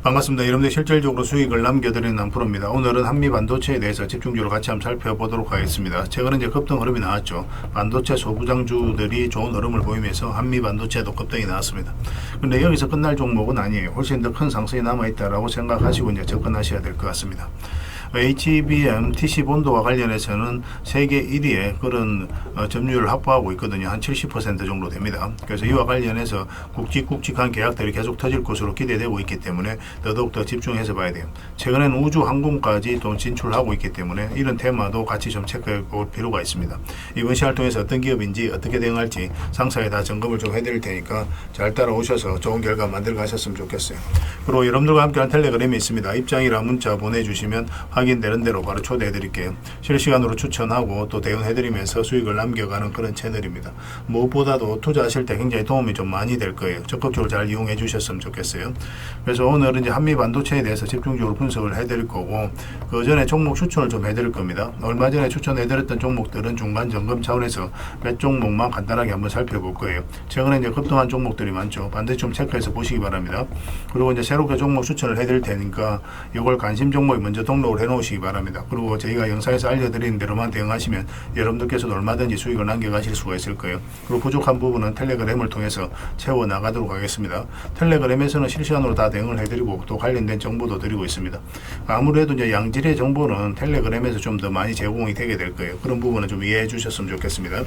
반갑습니다. 여러분들 실질적으로 수익을 남겨드리는 남프로입니다. 오늘은 한미 반도체에 대해서 집중적으로 같이 한번 살펴보도록 하겠습니다. 최근에 이제 급등 흐름이 나왔죠. 반도체 소부장주들이 좋은 흐름을 보이면서 한미 반도체도 급등이 나왔습니다. 근데 여기서 끝날 종목은 아니에요. 훨씬 더 큰 상승이 남아있다라고 생각하시고 이제 접근하셔야 될 것 같습니다. HBM TC본도와 관련해서는 세계 1위의 그런 점유율을 확보하고 있거든요. 한 70% 정도 됩니다. 그래서 이와 관련해서 굵직굵직한 계약들이 계속 터질 것으로 기대되고 있기 때문에 더더욱 집중해서 봐야 돼요. 최근에는 우주 항공까지 또 진출하고 있기 때문에 이런 테마도 같이 좀 체크해 볼 필요가 있습니다. 이번 시간을 통해서 어떤 기업인지 어떻게 대응할지 상세하게 다 점검을 좀 해드릴 테니까 잘 따라오셔서 좋은 결과 만들어 가셨으면 좋겠어요. 그리고 여러분들과 함께하는 텔레그램이 있습니다. 입장이랑 문자 보내주시면 확인되는 대로 바로 초대해 드릴게요. 실시간으로 추천하고 또 대응해 드리면서 수익을 남겨가는 그런 채널입니다. 무엇보다도 투자하실 때 굉장히 도움이 좀 많이 될 거예요. 적극적으로 잘 이용해 주셨으면 좋겠어요. 그래서 오늘은 이제 한미 반도체에 대해서 집중적으로 분석을 해 드릴 거고, 그 전에 종목 추천을 좀 해 드릴 겁니다. 얼마 전에 추천해 드렸던 종목들은 중간 점검 차원에서 몇 종목만 간단하게 한번 살펴볼 거예요. 최근에 이제 급등한 종목들이 많죠. 반드시 좀 체크해서 보시기 바랍니다. 그리고 이제 새롭게 종목 추천을 해 드릴 테니까 이걸 관심 종목에 먼저 등록을 해 놓으시기 바랍니다. 그리고 저희가 영상에서 알려드리는 대로만 대응하시면 여러분들께서도 얼마든지 수익을 남겨가실 수가 있을 거예요. 그리고 부족한 부분은 텔레그램을 통해서 채워 나가도록 하겠습니다. 텔레그램에서는 실시간으로 다 대응을 해드리고 또 관련된 정보도 드리고 있습니다. 아무래도 이제 양질의 정보는 텔레그램에서 좀 더 많이 제공이 되게 될 거예요. 그런 부분은 좀 이해해 주셨으면 좋겠습니다.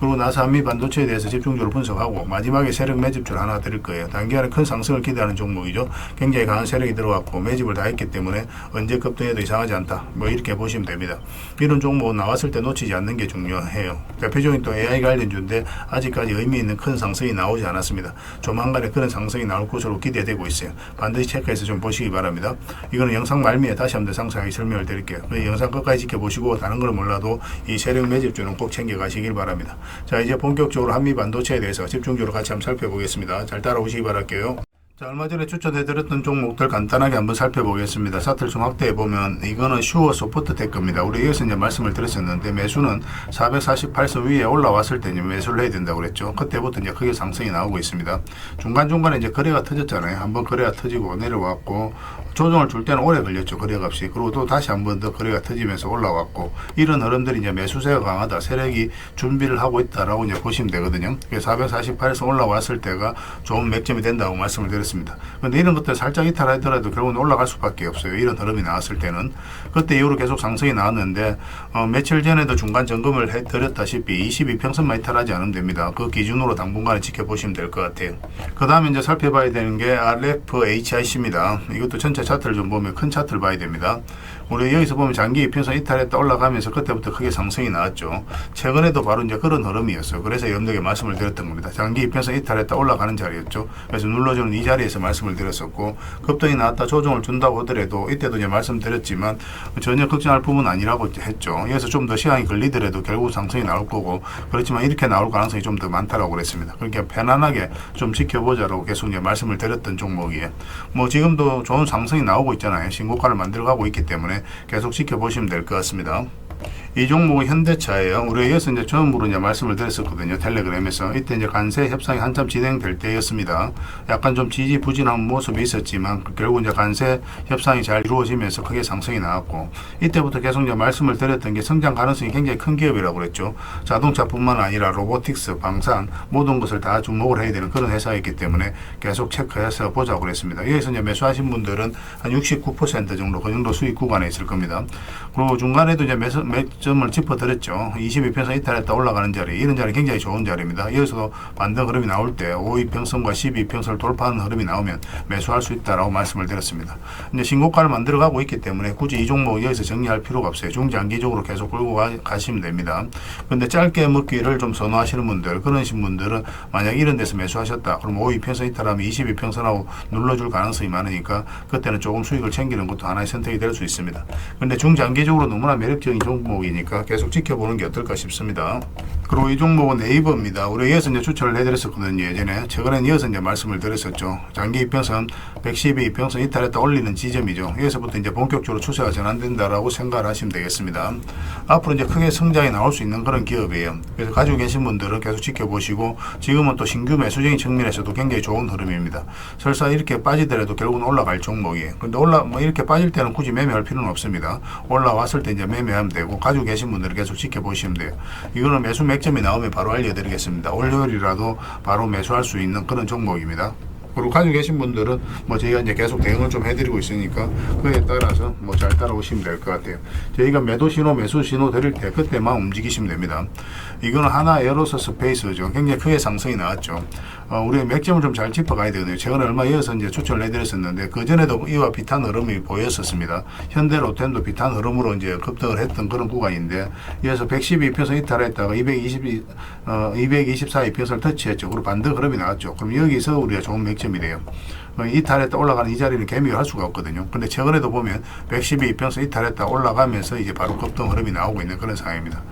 그리고 나서 한미 반도체에 대해서 집중적으로 분석하고 마지막에 세력 매집줄 하나 드릴 거예요. 단기간에 큰 상승을 기대하는 종목이죠. 굉장히 강한 세력이 들어왔고 매집을 다 했기 때문에 언제 급등해도 이상하지 않다. 뭐 이렇게 보시면 됩니다. 이런 종목 나왔을 때 놓치지 않는 게 중요해요. 대표적인 또 AI 관련주인데 아직까지 의미 있는 큰 상승이 나오지 않았습니다. 조만간에 그런 상승이 나올 것으로 기대되고 있어요. 반드시 체크해서 좀 보시기 바랍니다. 이거는 영상 말미에 다시 한번 상세하게 설명을 드릴게요. 영상 끝까지 지켜보시고 다른 걸 몰라도 이 세력 매집주는 꼭 챙겨가시길 바랍니다. 자, 이제 본격적으로 한미 반도체에 대해서 집중적으로 같이 한번 살펴보겠습니다. 잘 따라오시기 바랄게요. 자, 얼마 전에 추천해드렸던 종목들 간단하게 한번 살펴보겠습니다. 차트를 좀 확대해보면 이거는 슈어 소프트 테크입니다. 우리 여기서 이제 말씀을 드렸었는데 매수는 448선 위에 올라왔을 때 이제 매수를 해야 된다고 그랬죠. 그때부터 이제 크게 상승이 나오고 있습니다. 중간중간에 이제 거래가 터졌잖아요. 한번 거래가 터지고 내려왔고 조정을 줄 때는 오래 걸렸죠. 거래값이. 그리고 또 다시 한번 더 거래가 터지면서 올라왔고 이런 흐름들이 이제 매수세가 강하다. 세력이 준비를 하고 있다라고 이제 보시면 되거든요. 448에서 올라왔을 때가 좋은 맥점이 된다고 말씀을 드렸습니다. 근데 이런 것들 살짝 이탈하더라도 결국은 올라갈 수밖에 없어요. 이런 흐름이 나왔을 때는. 그때 이후로 계속 상승이 나왔는데 며칠 전에도 중간 점검을 해드렸다시피 22평선만 이탈하지 않으면 됩니다. 그 기준으로 당분간에 지켜보시면 될 것 같아요. 그 다음에 이제 살펴봐야 되는 게 RFHIC입니다. 이것도 전체 차트를 좀 보면 큰 차트를 봐야 됩니다. 우리 여기서 보면 장기 이평선 이탈했다 올라가면서 그때부터 크게 상승이 나왔죠. 최근에도 바로 이제 그런 흐름이었어요. 그래서 여러분들에게 말씀을 드렸던 겁니다. 장기 이평선 이탈했다 올라가는 자리였죠. 그래서 눌러주는 이 자리에서 말씀을 드렸었고 급등이 나왔다 조정을 준다고 하더라도 이때도 이제 말씀드렸지만 전혀 걱정할 부분은 아니라고 했죠. 여기서 좀 더 시간이 걸리더라도 결국 상승이 나올 거고 그렇지만 이렇게 나올 가능성이 좀 더 많다라고 그랬습니다. 그러니까 편안하게 좀 지켜보자라고 계속 이제 말씀을 드렸던 종목이에요. 뭐 지금도 좋은 상승이 나오고 있잖아요. 신고가를 만들어가고 있기 때문에 계속 지켜보시면 될 것 같습니다. 이 종목은 현대차예요. 우리가 여기서 이제 처음으로 이제 말씀을 드렸었거든요. 텔레그램에서. 이때 이제 관세 협상이 한참 진행될 때였습니다. 약간 좀 지지부진한 모습이 있었지만 결국 이제 관세 협상이 잘 이루어지면서 크게 상승이 나왔고 이때부터 계속 이제 말씀을 드렸던 게 성장 가능성이 굉장히 큰 기업이라고 그랬죠. 자동차뿐만 아니라 로보틱스, 방산 모든 것을 다 주목을 해야 되는 그런 회사이기 때문에 계속 체크해서 보자고 그랬습니다. 여기서 이제 매수하신 분들은 한 69% 정도 그 정도 수익 구간에 있을 겁니다. 그리고 중간에도 이제 맥점을 짚어드렸죠. 22평선 이탈했다 올라가는 자리, 이런 자리 굉장히 좋은 자리입니다. 여기서도 반등 흐름이 나올 때 5위평선과 12평선을 돌파하는 흐름이 나오면 매수할 수 있다라고 말씀을 드렸습니다. 이제 신고가를 만들어가고 있기 때문에 굳이 이 종목 여기서 정리할 필요가 없어요. 중장기적으로 계속 끌고 가시면 됩니다. 근데 짧게 먹기를 좀 선호하시는 분들, 그러신 분들은 만약 이런 데서 매수하셨다. 그럼 5위평선 이탈하면 22평선하고 눌러줄 가능성이 많으니까 그때는 조금 수익을 챙기는 것도 하나의 선택이 될 수 있습니다. 근데 중장기적으로 너무나 매력적인 종목이 종목이니까 계속 지켜보는 게 어떨까 싶습니다. 그리고 이 종목은 네이버입니다. 우리 이어서 이제 추천을 해드렸었거든요. 예전에 최근에 이어서 이제 말씀을 드렸었죠. 장기 이평선 112 이평선 이탈했다 올리는 지점이죠. 여기서부터 이제 본격적으로 추세가 전환된다라고 생각을 하시면 되겠습니다. 앞으로 이제 크게 성장이 나올 수 있는 그런 기업이에요. 그래서 가지고 계신 분들은 계속 지켜보시고, 지금은 또 신규 매수적인 측면에서도 굉장히 좋은 흐름입니다. 설사 이렇게 빠지더라도 결국은 올라갈 종목이에요. 근데 이렇게 빠질 때는 굳이 매매할 필요는 없습니다. 올라왔을 때 이제 매매하면 되고, 가지고 계신 분들은 계속 지켜보시면 돼요. 이거는 매수 맥점이 나오면 바로 알려드리겠습니다. 월요일이라도 바로 매수할 수 있는 그런 종목입니다. 그리고 가지고 계신 분들은 저희가 이제 계속 대응을 좀 해드리고 있으니까 그에 따라서 잘 따라오시면 될 것 같아요. 저희가 매도 신호, 매수 신호 드릴 때 그때만 움직이시면 됩니다. 이거는 하나 에어로서 스페이스죠. 굉장히 크게 상승이 나왔죠. 우리 맥점을 좀 잘 짚어가야 되거든요. 최근에 얼마 이어서 이제 추천을 해드렸었는데, 그 전에도 이와 비슷한 흐름이 보였었습니다. 현대로템도 비슷한 흐름으로 이제 급등을 했던 그런 구간인데, 이어서 112평선 이탈했다가 224 이평선을 터치했죠. 그리고 반등 흐름이 나왔죠. 그럼 여기서 우리가 좋은 맥점이 돼요. 이탈했다 올라가는 이 자리는 개미가 할 수가 없거든요. 근데 최근에도 보면 112 이평선 이탈했다 올라가면서 이제 바로 급등 흐름이 나오고 있는 그런 상황입니다.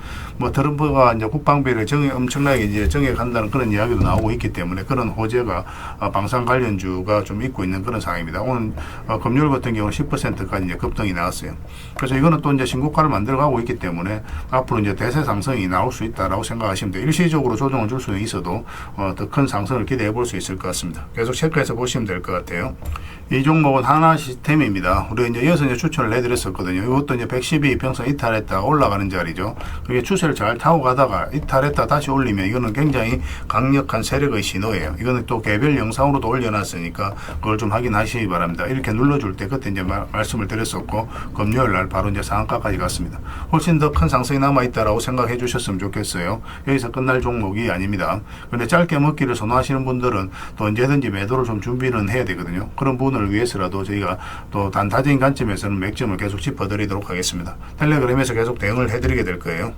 트럼프가 이제 국방비를 엄청나게 이제 정해간다는 그런 이야기도 나오고 있기 때문에 그런 호재가 방산 관련주가 좀 있고 있는 그런 상황입니다. 오늘 금요일 같은 경우는 10%까지 이제 급등이 나왔어요. 그래서 이거는 또 이제 신고가를 만들어가고 있기 때문에 앞으로 이제 대세 상승이 나올 수 있다라고 생각하시면 돼요. 일시적으로 조정을 줄 수는 있어도 더 큰 상승을 기대해 볼 수 있을 것 같습니다. 계속 체크해서 보시면 될 것 같아요. 이 종목은 하나 시스템입니다. 우리가 이제 이어서 이제 추천을 해드렸었거든요. 이것도 이제 112 이평선 이탈했다가 올라가는 자리죠. 그게 추세를 잘 타고 가다가 이탈했다 다시 올리면 이거는 굉장히 강력한 세력의 신호예요. 이거는 또 개별 영상으로도 올려놨으니까 그걸 좀 확인하시기 바랍니다. 이렇게 눌러줄 때 그때 이제 말씀을 드렸었고, 금요일 날 바로 이제 상한가까지 갔습니다. 훨씬 더 큰 상승이 남아있다라고 생각해 주셨으면 좋겠어요. 여기서 끝날 종목이 아닙니다. 근데 짧게 먹기를 선호하시는 분들은 또 언제든지 매도를 좀 준비는 해야 되거든요. 그런 부분을 위해서라도 저희가 또 단타적인 관점에서는 맥점을 계속 짚어드리도록 하겠습니다. 텔레그램에서 계속 대응을 해드리게 될 거예요.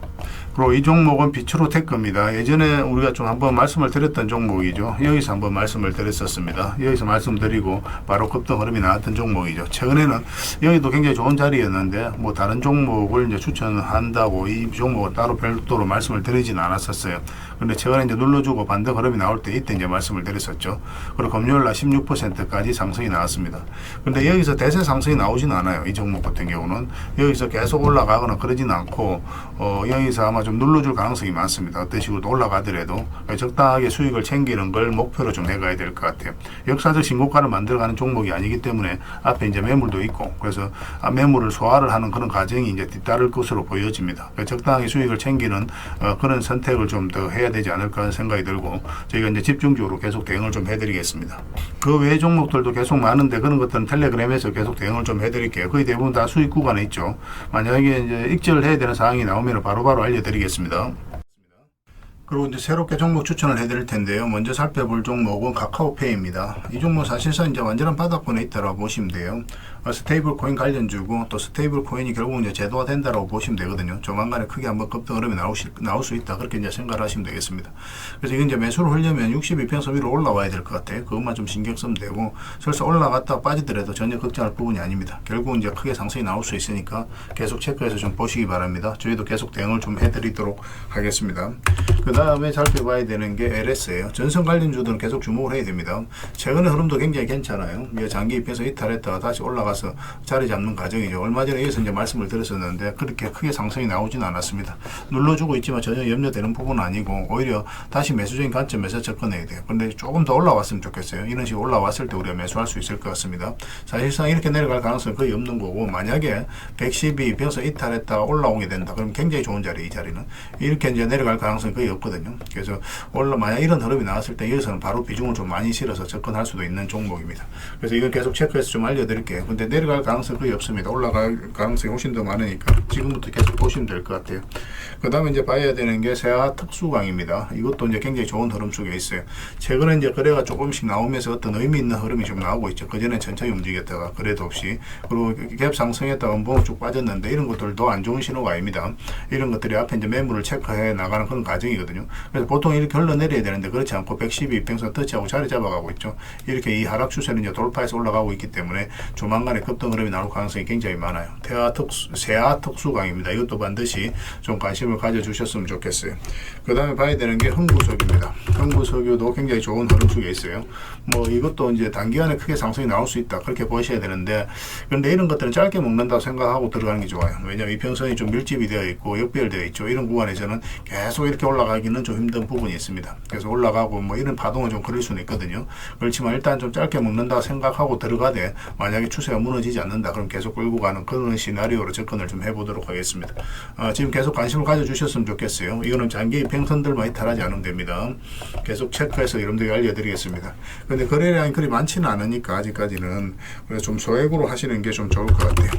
그리고 이 종목은 비츠로테크입니다. 예전에 우리가 좀 한번 말씀을 드렸던 종목이죠. 여기서 한번 말씀을 드렸었습니다. 여기서 말씀드리고 바로 급등 흐름이 나왔던 종목이죠. 최근에는 여기도 굉장히 좋은 자리였는데 다른 종목을 이제 추천한다고 이 종목을 따로 별도로 말씀을 드리진 않았었어요. 근데 최근에 이제 눌러주고 반등 흐름이 나올 때 이때 이제 말씀을 드렸었죠. 그리고 금요일 날 16%까지 상승이 나왔습니다. 근데 여기서 대세 상승이 나오진 않아요. 이 종목 같은 경우는 여기서 계속 올라가거나 그러진 않고 여기서 아마 좀 눌러줄 가능성이 많습니다. 어떤 식으로 올라가더라도 적당하게 수익을 챙기는 걸 목표로 좀 해가야 될 것 같아요. 역사적 신고가를 만들어가는 종목이 아니기 때문에 앞에 이제 매물도 있고, 그래서 매물을 소화를 하는 그런 과정이 이제 뒤따를 것으로 보여집니다. 적당하게 수익을 챙기는 그런 선택을 좀 더 해야 되지 않을까 하는 생각이 들고, 저희가 이제 집중적으로 계속 대응을 좀 해드리겠습니다. 그 외 종목들도 계속 많은데 그런 것들은 텔레그램에서 계속 대응을 좀 해드릴게요. 거의 대부분 다 수익 구간에 있죠. 만약에 이제 익절을 해야 되는 상황이 나오면 바로바로 알려드리겠습니다. 그리고 이제 새롭게 종목 추천을 해드릴 텐데요. 먼저 살펴볼 종목은 카카오페이입니다. 이 종목 사실상 이제 완전한 바닥권에 있다라고 보시면 돼요. 스테이블 코인 관련주고, 또 스테이블 코인이 결국 이제 제도화 된다라고 보시면 되거든요. 조만간에 크게 한번 급등 흐름이 나올 수 있다, 그렇게 이제 생각을 하시면 되겠습니다. 그래서 이건 이제 매수를 하려면 62평선 위로 올라와야 될 것 같아요. 그것만 좀 신경 쓰면 되고, 설사 올라갔다 빠지더라도 전혀 걱정할 부분이 아닙니다. 결국 이제 크게 상승이 나올 수 있으니까 계속 체크해서 좀 보시기 바랍니다. 저희도 계속 대응을 좀 해드리도록 하겠습니다. 그 다음에 살펴봐야 되는 게 LS예요. 전선 관련주들은 계속 주목을 해야 됩니다. 최근의 흐름도 굉장히 괜찮아요. 장기 입에서 이탈했다가 다시 올라가서 자리 잡는 과정이죠. 얼마 전에 여기서 이제 말씀을 드렸었는데 그렇게 크게 상승이 나오진 않았습니다. 눌러주고 있지만 전혀 염려되는 부분은 아니고, 오히려 다시 매수적인 관점에서 접근해야 돼요. 근데 조금 더 올라왔으면 좋겠어요. 이런 식으로 올라왔을 때 우리가 매수할 수 있을 것 같습니다. 사실상 이렇게 내려갈 가능성은 거의 없는 거고, 만약에 112 변서 이탈했다가 올라오게 된다, 그럼 굉장히 좋은 자리, 이 자리는 이렇게 이제 내려갈 가능성이 거의 없거든요. 그래서 만약 이런 흐름이 나왔을 때 여기서는 바로 비중을 좀 많이 실어서 접근할 수도 있는 종목입니다. 그래서 이건 계속 체크해서 좀 알려드릴게요. 근데 내려갈 가능성이 거의 없습니다. 올라갈 가능성이 훨씬 더 많으니까 지금부터 계속 보시면 될 것 같아요. 그 다음에 이제 봐야 되는 게 세아 특수강입니다. 이것도 이제 굉장히 좋은 흐름 속에 있어요. 최근에 이제 거래가 조금씩 나오면서 어떤 의미 있는 흐름이 좀 나오고 있죠. 그전에 천천히 움직였다가 거래도 없이, 그리고 갭 상승했다가 음봉을 쭉 빠졌는데, 이런 것들도 안 좋은 신호가 아닙니다. 이런 것들이 앞에 이제 매물을 체크해 나가는 그런 과정이거든요. 있거든요. 그래서 보통 이렇게 흘러내려야 되는데 그렇지 않고 112 이평선 터치하고 자리 잡아가고 있죠. 이렇게 이 하락 추세는 이제 돌파해서 올라가고 있기 때문에 조만간에 급등 흐름이 나올 가능성이 굉장히 많아요. 세아 특수강입니다. 이것도 반드시 좀 관심을 가져주셨으면 좋겠어요. 그 다음에 봐야 되는 게 흥부석유입니다. 흥부석유도 굉장히 좋은 흐름 속에 있어요. 뭐 이것도 이제 단기간에 크게 상승이 나올 수 있다 그렇게 보셔야 되는데, 그런데 이런 것들은 짧게 먹는다고 생각하고 들어가는 게 좋아요. 왜냐하면 이평선이 좀 밀집이 되어 있고 역배열되어 있죠. 이런 구간에서는 계속 이렇게 올라가기는 좀 힘든 부분이 있습니다. 그래서 올라가고 뭐 이런 파동은 좀 그럴 수는 있거든요. 그렇지만 일단 좀 짧게 먹는다 생각하고 들어가되, 만약에 추세가 무너지지 않는다 그럼 계속 끌고 가는 그런 시나리오로 접근을 좀 해보도록 하겠습니다. 지금 계속 관심을 가져주셨으면 좋겠어요. 이거는 장기 이평선들만 이탈하지 않으면 됩니다. 계속 체크해서 여러분들에게 알려드리겠습니다. 근데 거래량이 그리 많지는 않으니까 아직까지는, 그래서 좀 소액으로 하시는 게 좀 좋을 것 같아요.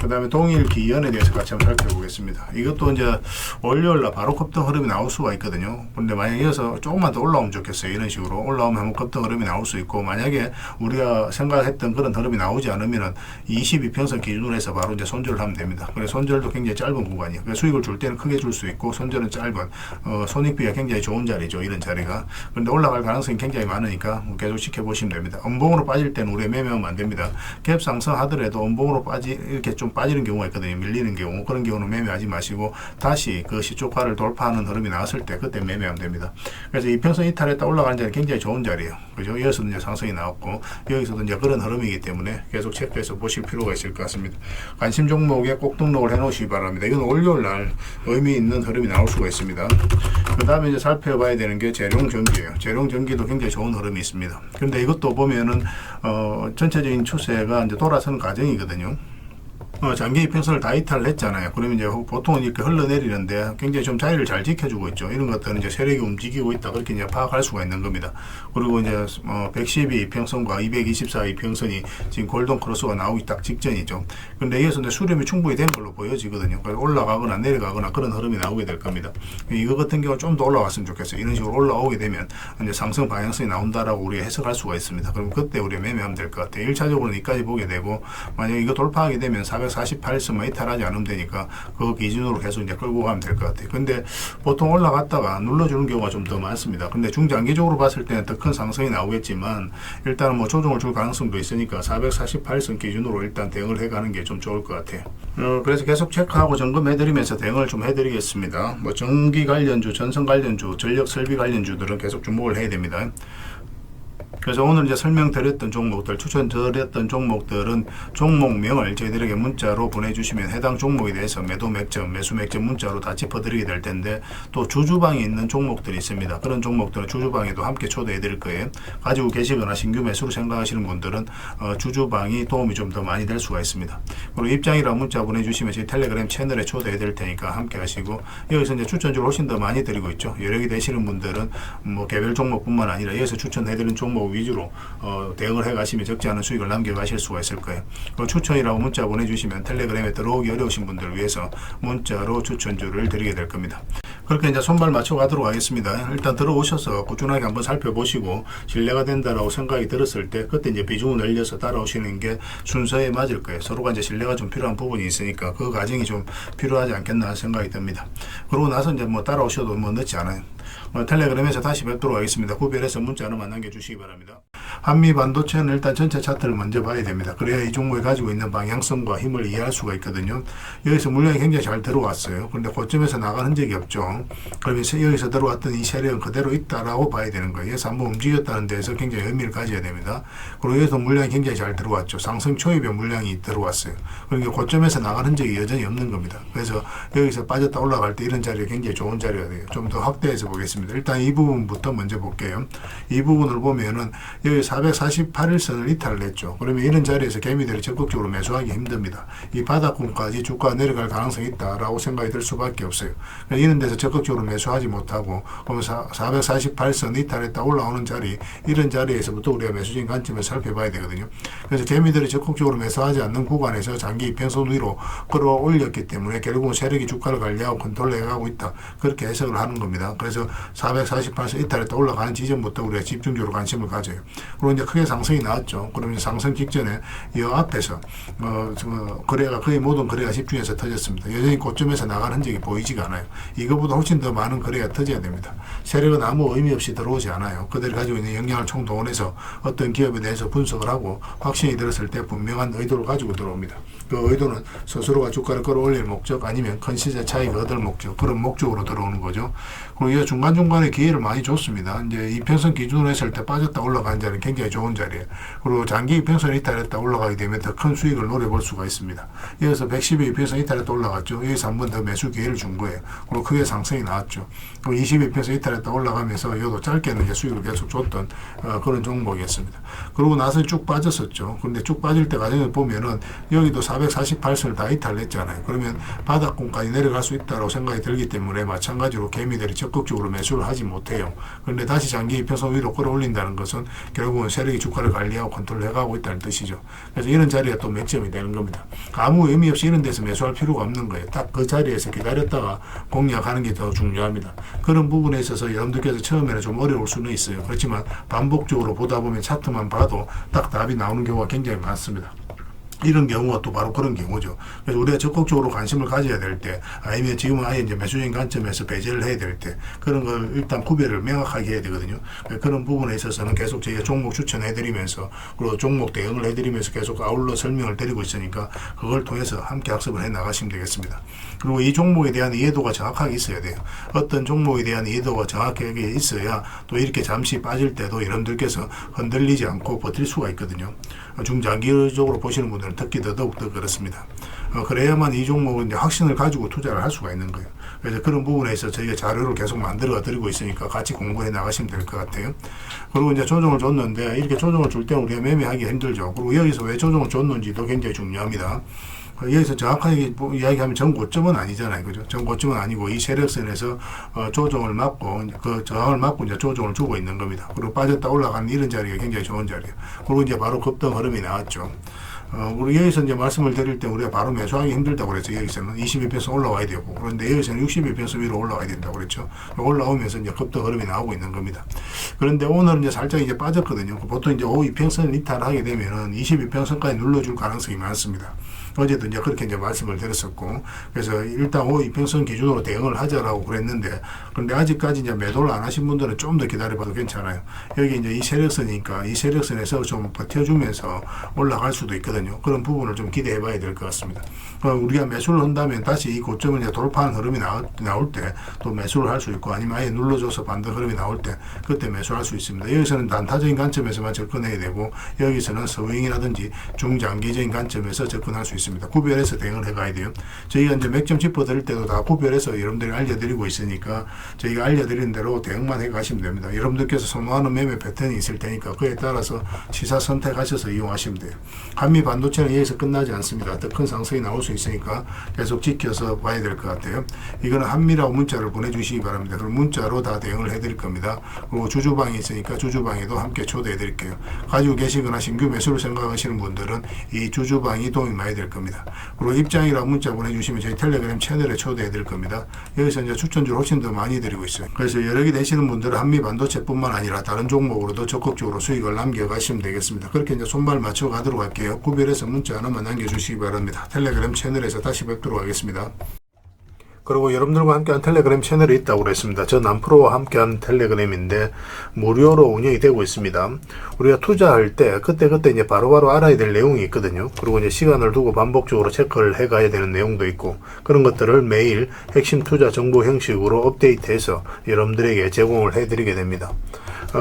그 다음에 동일기연에 대해서 같이 한번 살펴보겠습니다. 이것도 이제 월요일날 바로 급등 흐름이 나올 수가 있거든요. 근데 만약에 이어서 조금만 더 올라오면 좋겠어요. 이런 식으로 올라오면 한번 급등 흐름이 나올 수 있고, 만약에 우리가 생각했던 그런 흐름이 나오지 않으면은 22평선 기준으로 해서 바로 이제 손절을 하면 됩니다. 그래서 손절도 굉장히 짧은 구간이에요. 그래서 수익을 줄 때는 크게 줄 수 있고, 손절은 짧은, 손익비가 굉장히 좋은 자리죠. 이런 자리가. 그런데 올라갈 가능성이 굉장히 많으니까 계속 지켜보시면 됩니다. 음봉으로 빠질 때는 우리가 매매하면 안 됩니다. 갭 상승하더라도 음봉으로 이렇게 좀 빠지는 경우가 있거든요. 밀리는 경우. 그런 경우는 매매하지 마시고 다시 그 시초가를 돌파하는 흐름이 나왔을 때 그때 매매하면 됩니다. 그래서 이평선 이탈했다 올라가는 자리 굉장히 좋은 자리예요. 그죠? 여기서도 이제 상승이 나왔고 여기서도 이제 그런 흐름이기 때문에 계속 체크해서 보실 필요가 있을 것 같습니다. 관심 종목에 꼭 등록을 해 놓으시기 바랍니다. 이건 월요일 날 의미 있는 흐름이 나올 수가 있습니다. 그 다음에 이제 살펴봐야 되는 게 재룡전기예요. 재룡전기도 굉장히 좋은 흐름이 있습니다. 근데 이것도 보면은 전체적인 추세가 이제 돌아서는 과정이거든요. 장기 이평선을 다 이탈을 했잖아요. 그러면 이제 보통은 이렇게 흘러내리는데 굉장히 좀 자리를 잘 지켜주고 있죠. 이런 것들은 이제 세력이 움직이고 있다 그렇게 이제 파악할 수가 있는 겁니다. 그리고 이제 112 이평선과 224 이평선이 지금 골든 크로스가 나오기 딱 직전이죠. 근데 여기서 이제 수렴이 충분히 된 걸로 보여지거든요. 그래서 올라가거나 내려가거나 그런 흐름이 나오게 될 겁니다. 이거 같은 경우 좀 더 올라왔으면 좋겠어요. 이런 식으로 올라오게 되면 이제 상승 방향성이 나온다라고 우리가 해석할 수가 있습니다. 그럼 그때 우리가 매매하면 될 것 같아요. 1차적으로는 이까지 보게 되고, 만약에 이거 돌파하게 되면 448선만 이탈하지 않으면 되니까 그 기준으로 계속 이제 끌고 가면 될 것 같아요. 근데 보통 올라갔다가 눌러주는 경우가 좀 더 많습니다. 근데 중장기적으로 봤을 때는 더 큰 상승이 나오겠지만 일단은 뭐 조정을 줄 가능성도 있으니까 448선 기준으로 일단 대응을 해가는 게 좀 좋을 것 같아요. 그래서 계속 체크하고 점검해드리면서 대응을 좀 해드리겠습니다. 뭐 전기 관련주, 전선 관련주, 전력 설비 관련주들은 계속 주목을 해야 됩니다. 그래서 오늘 이제 설명드렸던 종목들, 추천드렸던 종목들은 종목명을 저희들에게 문자로 보내주시면 해당 종목에 대해서 매도 맥점, 매수 맥점 문자로 다 짚어드리게 될 텐데, 또 주주방에 있는 종목들이 있습니다. 그런 종목들은 주주방에도 함께 초대해 드릴 거예요. 가지고 계시거나 신규 매수로 생각하시는 분들은 주주방이 도움이 좀 더 많이 될 수가 있습니다. 그리고 입장이라고 문자 보내주시면 저희 텔레그램 채널에 초대해 드릴 테니까 함께 하시고, 여기서 이제 추천주를 훨씬 더 많이 드리고 있죠. 여력이 되시는 분들은 뭐 개별 종목뿐만 아니라 여기서 추천해 드리는 종목 위주로 대응을 해가시면 적지 않은 수익을 남겨가실 수가 있을 거예요. 추천이라고 문자 보내주시면 텔레그램에 들어오기 어려우신 분들을 위해서 문자로 추천주를 드리게 될 겁니다. 그렇게 이제 손발 맞춰 가도록 하겠습니다. 일단 들어오셔서 꾸준하게 한번 살펴보시고 신뢰가 된다라고 생각이 들었을 때 그때 이제 비중을 늘려서 따라오시는 게 순서에 맞을 거예요. 서로가 이제 신뢰가 좀 필요한 부분이 있으니까 그 과정이 좀 필요하지 않겠나 생각이 듭니다. 그러고 나서 이제 뭐 따라오셔도 뭐 늦지 않아요. 텔레그램에서 다시 뵙도록 하겠습니다. 구별해서 문자로만 남겨주시기 바랍니다. 한미 반도체는 일단 전체 차트를 먼저 봐야 됩니다. 그래야 이 종목이 가지고 있는 방향성과 힘을 이해할 수가 있거든요. 여기서 물량이 굉장히 잘 들어왔어요. 그런데 고점에서 나간 흔적이 없죠. 그러면서 여기서 들어왔던 이 세력은 그대로 있다라고 봐야 되는 거예요. 그래서 한번 움직였다는 데서 굉장히 의미를 가져야 됩니다. 그리고 여기서 물량이 굉장히 잘 들어왔죠. 상승 초입에 물량이 들어왔어요. 그러니까 고점에서 나간 흔적이 여전히 없는 겁니다. 그래서 여기서 빠졌다 올라갈 때 이런 자리가 굉장히 좋은 자리가 돼요. 좀 더 확대해서 보겠습니다. 일단 이 부분부터 먼저 볼게요. 이 부분을 보면은 여기 448일선을 이탈을 했죠. 그러면 이런 자리에서 개미들이 적극적으로 매수하기 힘듭니다. 이 바닥권까지 주가가 내려갈 가능성이 있다라고 생각이 들 수밖에 없어요. 이런 데서 적극적으로 매수하지 못하고, 그러면 448선 이탈했다 올라오는 자리, 이런 자리에서부터 우리가 매수진 관점을 살펴봐야 되거든요. 그래서 개미들이 적극적으로 매수하지 않는 구간에서 장기 이평선 위로 끌어올렸기 때문에 결국은 세력이 주가를 관리하고 컨트롤해가고 있다. 그렇게 해석을 하는 겁니다. 그래서 448선 이탈했다 올라가는 지점부터 우리가 집중적으로 관심을 가져요. 그리고 이제 크게 상승이 나왔죠. 그러면 상승 직전에 이 앞에서 거래가 거의 모든 거래가 집중해서 터졌습니다. 여전히 고점에서 나간 흔적이 보이지가 않아요. 이거보다 훨씬 더 많은 거래가 터져야 됩니다. 세력은 아무 의미 없이 들어오지 않아요. 그들이 가지고 있는 역량을 총동원해서 어떤 기업에 대해서 분석을 하고 확신이 들었을 때 분명한 의도를 가지고 들어옵니다. 그 의도는 스스로가 주가를 끌어올릴 목적 아니면 큰 시세 차익을 얻을 목적, 그런 목적으로 들어오는 거죠. 그리고 이 중간중간에 기회를 많이 줬습니다. 이제 이평선 기준으로 했을 때 빠졌다 올라간 자리는 굉장히 좋은 자리예요. 그리고 장기 이평선을 이탈했다 올라가게 되면 더 큰 수익을 노려볼 수가 있습니다. 여기서 110일 이평선 이탈했다 올라갔죠. 여기서 한 번 더 매수 기회를 준 거예요. 그리고 크게 상승이 나왔죠. 그리고 20일평선 이탈했다 올라가면서 이것도 짧게는 이제 수익을 계속 줬던 그런 종목이었습니다. 그러고 나서 쭉 빠졌었죠. 그런데 쭉 빠질 때 과정을 보면은 여기도 448선을 다 이탈했잖아요. 그러면 바닥권까지 내려갈 수 있다고 생각이 들기 때문에 마찬가지로 개미들이 적극적으로 매수를 하지 못해요. 그런데 다시 장기 이평선 위로 끌어올린다는 것은 결국은 세력이 주가를 관리하고 컨트롤해가고 있다는 뜻이죠. 그래서 이런 자리가 또 맥점이 되는 겁니다. 아무 의미 없이 이런 데서 매수할 필요가 없는 거예요. 딱 그 자리에서 기다렸다가 공략하는 게 더 중요합니다. 그런 부분에 있어서 여러분들께서 처음에는 좀 어려울 수는 있어요. 그렇지만 반복적으로 보다 보면 차트만 봐도 딱 답이 나오는 경우가 굉장히 많습니다. 이런 경우가 또 바로 그런 경우죠. 그래서 우리가 적극적으로 관심을 가져야 될 때, 아니면 지금은 아예 이제 매수적인 관점에서 배제를 해야 될 때, 그런 걸 일단 구별을 명확하게 해야 되거든요. 그런 부분에 있어서는 계속 저희가 종목 추천해드리면서, 그리고 종목 대응을 해드리면서 계속 아울러 설명을 드리고 있으니까, 그걸 통해서 함께 학습을 해 나가시면 되겠습니다. 그리고 이 종목에 대한 이해도가 정확하게 있어야 돼요. 어떤 종목에 대한 이해도가 정확하게 있어야 또 이렇게 잠시 빠질 때도 여러분들께서 흔들리지 않고 버틸 수가 있거든요. 중장기적으로 보시는 분들은 특히 더더욱 그렇습니다. 그래야만 이 종목은 이제 확신을 가지고 투자를 할 수가 있는 거예요. 그래서 그런 부분에서 저희가 자료를 계속 만들어 드리고 있으니까 같이 공부해 나가시면 될 것 같아요. 그리고 이제 조정을 줬는데 이렇게 조정을 줄 때는 우리가 매매하기 힘들죠. 그리고 여기서 왜 조정을 줬는지도 굉장히 중요합니다. 여기서 정확하게 이야기하면 전고점은 아니잖아요. 그죠? 전고점은 아니고 이 세력선에서 조정을 맞고 그 저항을 맞고 이제 조정을 주고 있는 겁니다. 그리고 빠졌다 올라가는 이런 자리가 굉장히 좋은 자리예요. 그리고 이제 바로 급등 흐름이 나왔죠. 우리 여기서 이제 말씀을 드릴 때 우리가 바로 매수하기 힘들다고 그랬죠. 여기서는 21평선 올라와야 되고, 그런데 여기서는 61평선 위로 올라와야 된다고 그랬죠. 올라오면서 이제 급등 흐름이 나오고 있는 겁니다. 그런데 오늘은 이제 살짝 이제 빠졌거든요. 보통 이제 52평선을 이탈하게 되면은 22평선까지 눌러줄 가능성이 많습니다. 어제도 이제 그렇게 이제 말씀을 드렸었고, 그래서 일단 52평선 기준으로 대응을 하자라고 그랬는데, 그런데 아직까지 이제 매도를 안 하신 분들은 좀 더 기다려봐도 괜찮아요. 여기 이제 이 세력선이니까 이 세력선에서 좀 버텨주면서 올라갈 수도 있거든요. 그런 부분을 좀 기대해 봐야 될 것 같습니다. 우리가 매수를 한다면 다시 이 고점을 이제 돌파하는 흐름이 나올 때 또 매수를 할 수 있고, 아니면 아예 눌러줘서 반등 흐름이 나올 때 그때 매수할 수 있습니다. 여기서는 단타적인 관점에서만 접근해야 되고, 여기서는 스윙이라든지 중장기적인 관점에서 접근할 수 있습니다. 구별해서 대응을 해가야 돼요. 저희가 이제 맥점 짚어드릴 때도 다 구별해서 여러분들이 알려드리고 있으니까 저희가 알려드리는 대로 대응만 해가시면 됩니다. 여러분들께서 선호하는 매매 패턴이 있을 테니까 그에 따라서 시사 선택하셔서 이용하시면 돼요. 한미 반도체는 여기서 끝나지 않습니다. 더 큰 상승이 나올 수 있으니까 계속 지켜서 봐야 될 것 같아요. 이거는 한미라고 문자를 보내주시기 바랍니다. 그럼 문자로 다 대응을 해드릴 겁니다. 그리고 주주방이 있으니까 주주방에도 함께 초대해 드릴게요. 가지고 계시거나 신규 매수를 생각하시는 분들은 이 주주방이 도움이 많이 될 겁니다. 그리고 입장이라고 문자 보내주시면 저희 텔레그램 채널에 초대해 드릴 겁니다. 여기서 이제 추천주를 훨씬 더 많이 드리고 있어요. 그래서 여러 개 되시는 분들은 한미 반도체뿐만 아니라 다른 종목으로도 적극적으로 수익을 남겨가시면 되겠습니다. 그렇게 이제 손발 맞춰 가도록 할게요. 구별해서 문자 하나만 남겨주시기 바랍니다. 텔레그램 채널에서 다시 뵙도록 하겠습니다. 그리고 여러분들과 함께한 텔레그램 채널이 있다고 그랬습니다. 저 남프로와 함께한 텔레그램인데 무료로 운영이 되고 있습니다. 우리가 투자할 때 그때 이제 바로바로 알아야 될 내용이 있거든요. 그리고 이제 시간을 두고 반복적으로 체크를 해가야 되는 내용도 있고, 그런 것들을 매일 핵심 투자 정보 형식으로 업데이트해서 여러분들에게 제공을 해드리게 됩니다.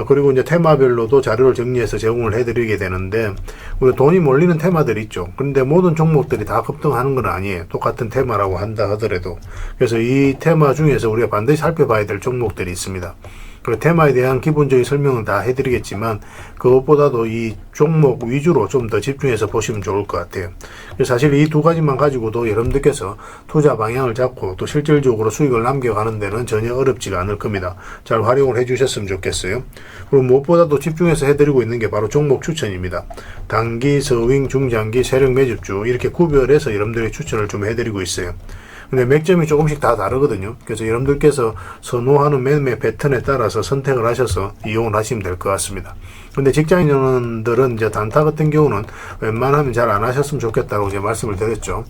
그리고 이제 테마별로도 자료를 정리해서 제공을 해드리게 되는데, 우리 돈이 몰리는 테마들이 있죠. 그런데 모든 종목들이 다 급등하는 건 아니에요. 똑같은 테마라고 한다 하더라도. 그래서 이 테마 중에서 우리가 반드시 살펴봐야 될 종목들이 있습니다. 그 테마에 대한 기본적인 설명은 다 해드리겠지만, 그것보다도 이 종목 위주로 좀 더 집중해서 보시면 좋을 것 같아요. 사실 이 두 가지만 가지고도 여러분들께서 투자 방향을 잡고 또 실질적으로 수익을 남겨가는 데는 전혀 어렵지가 않을 겁니다. 잘 활용을 해주셨으면 좋겠어요. 그리고 무엇보다도 집중해서 해드리고 있는 게 바로 종목 추천입니다. 단기, 서윙, 중장기, 세력 매집주 이렇게 구별해서 여러분들이 추천을 좀 해드리고 있어요. 근데 맥점이 조금씩 다 다르거든요. 그래서 여러분들께서 선호하는 매매 패턴에 따라서 선택을 하셔서 이용을 하시면 될 것 같습니다. 근데 직장인들은 이제 단타 같은 경우는 웬만하면 잘 안 하셨으면 좋겠다고 이제 말씀을 드렸죠.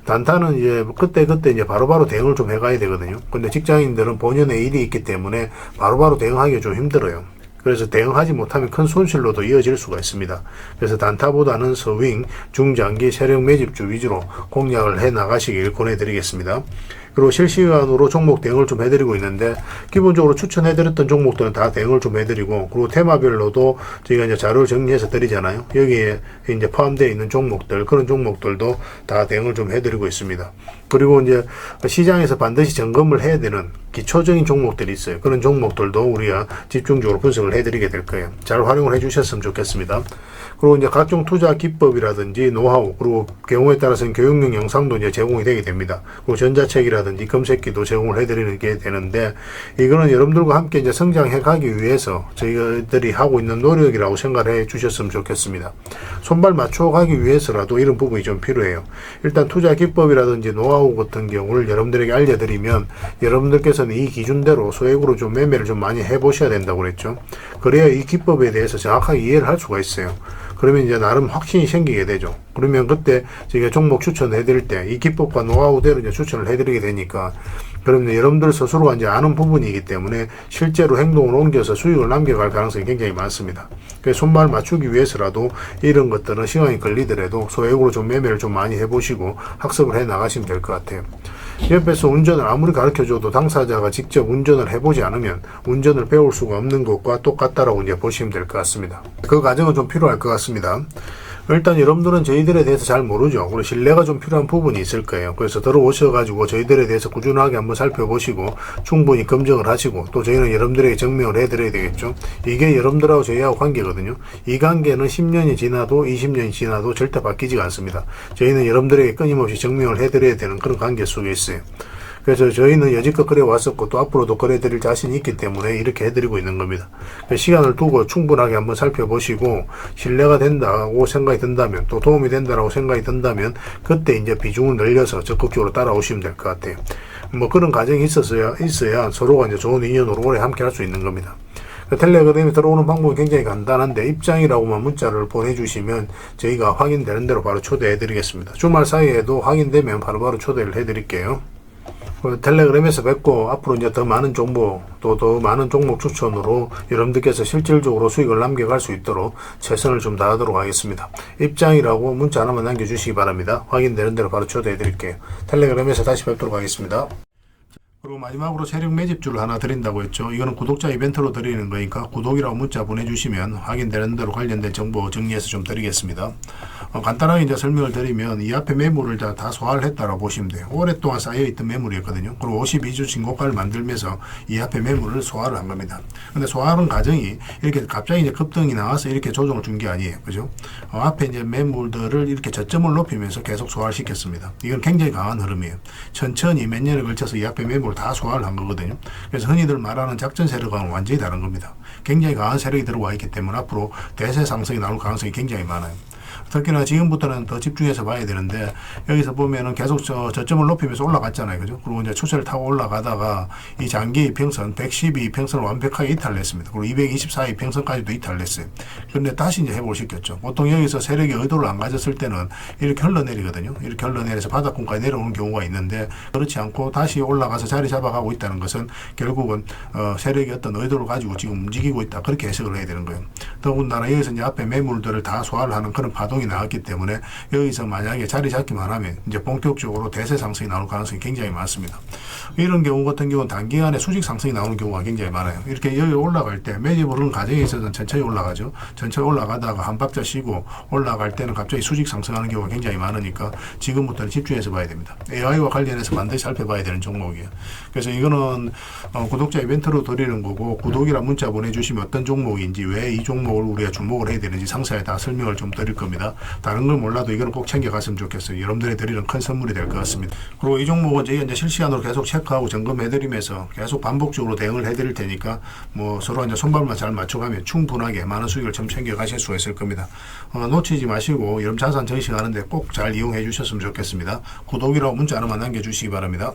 단타는 이제 그때 이제 바로바로 대응을 좀 해가야 되거든요. 근데 직장인들은 본연의 일이 있기 때문에 바로바로 대응하기가 좀 힘들어요. 그래서 대응하지 못하면 큰 손실로도 이어질 수가 있습니다. 그래서 단타보다는 스윙, 중장기, 세력 매집주 위주로 공략을 해 나가시길 권해드리겠습니다. 그리고 실시간으로 종목 대응을 좀 해드리고 있는데, 기본적으로 추천해드렸던 종목들은 다 대응을 좀 해드리고, 그리고 테마별로도 저희가 이제 자료를 정리해서 드리잖아요. 여기에 이제 포함되어 있는 종목들, 그런 종목들도 다 대응을 좀 해드리고 있습니다. 그리고 이제 시장에서 반드시 점검을 해야 되는 기초적인 종목들이 있어요. 그런 종목들도 우리가 집중적으로 분석을 해드리게 될 거예요. 잘 활용을 해주셨으면 좋겠습니다. 그리고 이제 각종 투자 기법이라든지 노하우, 그리고 경우에 따라서는 교육용 영상도 이제 제공이 되게 됩니다. 그리고 전자책이라든지 검색기도 제공을 해드리는 게 되는데, 이거는 여러분들과 함께 이제 성장해 가기 위해서 저희들이 하고 있는 노력이라고 생각해 주셨으면 좋겠습니다. 손발 맞춰 가기 위해서라도 이런 부분이 좀 필요해요. 일단 투자 기법이라든지 노하우 같은 경우를 여러분들에게 알려드리면, 여러분들께서는 이 기준대로 소액으로 좀 매매를 좀 많이 해보셔야 된다고 그랬죠. 그래야 이 기법에 대해서 정확하게 이해를 할 수가 있어요. 그러면 이제 나름 확신이 생기게 되죠. 그러면 그때 저희가 종목 추천해 드릴 때 이 기법과 노하우대로 이제 추천을 해 드리게 되니까, 그러면 여러분들 스스로가 이제 아는 부분이기 때문에 실제로 행동을 옮겨서 수익을 남겨갈 가능성이 굉장히 많습니다. 그래서 손발 맞추기 위해서라도 이런 것들은 시간이 걸리더라도 소액으로 좀 매매를 좀 많이 해보시고 학습을 해 나가시면 될 것 같아요. 옆에서 운전을 아무리 가르쳐줘도 당사자가 직접 운전을 해보지 않으면 운전을 배울 수가 없는 것과 똑같다라고 이제 보시면 될 것 같습니다. 그 과정은 좀 필요할 것 같습니다. 일단 여러분들은 저희들에 대해서 잘 모르죠. 그리고 신뢰가 좀 필요한 부분이 있을 거예요. 그래서 들어오셔가지고 저희들에 대해서 꾸준하게 한번 살펴보시고 충분히 검증을 하시고, 또 저희는 여러분들에게 증명을 해드려야 되겠죠. 이게 여러분들하고 저희하고 관계거든요. 이 관계는 10년이 지나도 20년이 지나도 절대 바뀌지가 않습니다. 저희는 여러분들에게 끊임없이 증명을 해드려야 되는 그런 관계 속에 있어요. 그래서 저희는 여지껏 그래 왔었고 또 앞으로도 그래 드릴 자신이 있기 때문에 이렇게 해드리고 있는 겁니다. 시간을 두고 충분하게 한번 살펴보시고 신뢰가 된다고 생각이 든다면, 또 도움이 된다고 생각이 든다면 그때 이제 비중을 늘려서 적극적으로 따라오시면 될 것 같아요. 뭐 그런 과정이 있어야 서로가 이제 좋은 인연으로 오래 함께 할 수 있는 겁니다. 텔레그램에 들어오는 방법이 굉장히 간단한데, 입장이라고만 문자를 보내주시면 저희가 확인되는 대로 바로 초대해 드리겠습니다. 주말 사이에도 확인되면 바로바로 초대를 해 드릴게요. 텔레그램에서 뵙고, 앞으로 이제 더 많은 정보, 또 더 많은 종목 추천으로 여러분들께서 실질적으로 수익을 남겨갈 수 있도록 최선을 좀 다하도록 하겠습니다. 입장이라고 문자 하나만 남겨주시기 바랍니다. 확인되는 대로 바로 초대해 드릴게요. 텔레그램에서 다시 뵙도록 하겠습니다. 그리고 마지막으로 세력 매집주를 하나 드린다고 했죠. 이거는 구독자 이벤트로 드리는 거니까 구독이라고 문자 보내주시면 확인되는 대로 관련된 정보 정리해서 좀 드리겠습니다. 간단하게 이제 설명을 드리면, 이 앞에 매물을 다 소화를 했다라고 보시면 돼요. 오랫동안 쌓여있던 매물이었거든요. 그리고 52주 진고가를 만들면서 이 앞에 매물을 소화를 한 겁니다. 근데 소화하는 과정이 이렇게 갑자기 이제 급등이 나와서 이렇게 조정을 준 게 아니에요. 그죠? 앞에 이제 매물들을 이렇게 저점을 높이면서 계속 소화를 시켰습니다. 이건 굉장히 강한 흐름이에요. 천천히 몇 년에 걸쳐서 이 앞에 매물을 다 소화를 한 거거든요. 그래서 흔히들 말하는 작전 세력과는 완전히 다른 겁니다. 굉장히 강한 세력이 들어와 있기 때문에 앞으로 대세 상승이 나올 가능성이 굉장히 많아요. 특히나 지금부터는 더 집중해서 봐야 되는데, 여기서 보면은 계속 저점을 높이면서 올라갔잖아요. 그죠? 그리고 이제 추세를 타고 올라가다가 이 장기 이평선 112 이평선을 완벽하게 이탈했습니다. 그리고 224 이평선까지도 이탈했어요. 그런데 다시 이제 회복을 시켰죠. 보통 여기서 세력이 의도를 안 가졌을 때는 이렇게 흘러내리거든요. 이렇게 흘러내려서 바닥권까지 내려오는 경우가 있는데, 그렇지 않고 다시 올라가서 자리 잡아가고 있다는 것은 결국은 세력이 어떤 의도를 가지고 지금 움직이고 있다, 그렇게 해석을 해야 되는 거예요. 더군다나 여기서 이제 앞에 매물들을 다 소화를 하는 그런 파동이 나왔기 때문에, 여기서 만약에 자리 잡기만 하면 이제 본격적으로 대세 상승이 나올 가능성이 굉장히 많습니다. 이런 경우 같은 경우는 단기간에 수직 상승이 나오는 경우가 굉장히 많아요. 이렇게 여기 올라갈 때 매집을 하는 과정에 있어서는 천천히 올라가죠. 천천히 올라가다가 한 박자 쉬고 올라갈 때는 갑자기 수직 상승하는 경우가 굉장히 많으니까 지금부터는 집중해서 봐야 됩니다. AI와 관련해서 반드시 살펴봐야 되는 종목이에요. 그래서 이거는 구독자 이벤트로 드리는 거고, 구독이란 문자 보내주시면 어떤 종목인지, 왜 이 종목을 우리가 주목을 해야 되는지 상세하게 다 설명을 좀 드릴 겁니다. 있습니다. 다른 걸 몰라도 이거는 꼭 챙겨갔으면 좋겠어요. 여러분들이 드리는 큰 선물이 될 것 같습니다. 그리고 이 종목은 저희가 이제 실시간으로 계속 체크하고 점검해드리면서 계속 반복적으로 대응을 해드릴 테니까 뭐 서로 이제 손발만 잘 맞춰가면 충분하게 많은 수익을 좀 챙겨가실 수가 있을 겁니다. 놓치지 마시고 여러분 자산 전시하는데 꼭 잘 이용해 주셨으면 좋겠습니다. 구독이라고 문자 하나만 남겨주시기 바랍니다.